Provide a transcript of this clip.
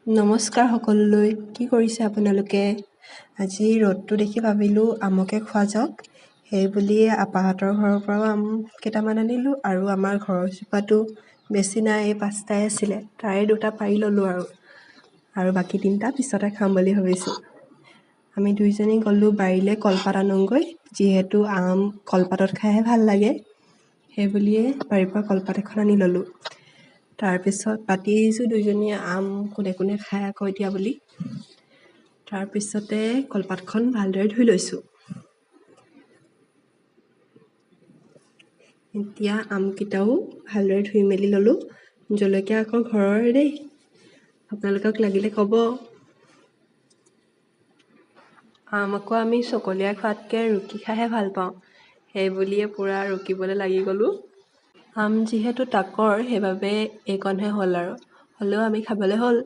নমস্কাৰ সকলোলৈ। কি কৰিছে আপোনালোকে? আজি ৰ'দটো দেখি ভাবিলোঁ আমকে খোৱা যাওক। সেই বুলিয়ে আপাহঁতৰ ঘৰৰ পৰাও আম কেইটামান আনিলোঁ আৰু আমাৰ ঘৰৰ জোপাতো বেছি নাই, এই 5টাই আছিলে। তাৰে 2টা পাৰি ল'লোঁ আৰু বাকী 3টা পিছতে খাম বুলি ভাবিছোঁ। আমি দুইজনী গ'লোঁ বাৰীলৈ কলপাত আনোগৈ, যিহেতু আম কলপাতত খাইহে ভাল লাগে। সেই বুলিয়ে বাৰীৰ পৰা কলপাত এখন আনি ল'লোঁ। তাৰপিছত পাতি আহিছোঁ দুইজনীয়ে আম কোনে কোনে খাই আকৌ এতিয়া বুলি। তাৰপিছতে কলপাতখন ভালদৰে ধুই লৈছোঁ। এতিয়া আমকেইটাও ভালদৰে ধুই মেলি ল'লোঁ। জলকীয়া আকৌ ঘৰৰে দেই, আপোনালোকক লাগিলে ক'ব। আম আকৌ আমি চকলিয়াই খোৱাতকৈ ৰুকি খাইহে ভাল পাওঁ। সেই বুলিয়ে পূৰা ৰুকিবলৈ লাগি গ'লোঁ। আম যিহেতু তাকৰ, সেইবাবে এইকণহে হ'ল আৰু, হ'লেও আমি খাবলৈ হ'ল।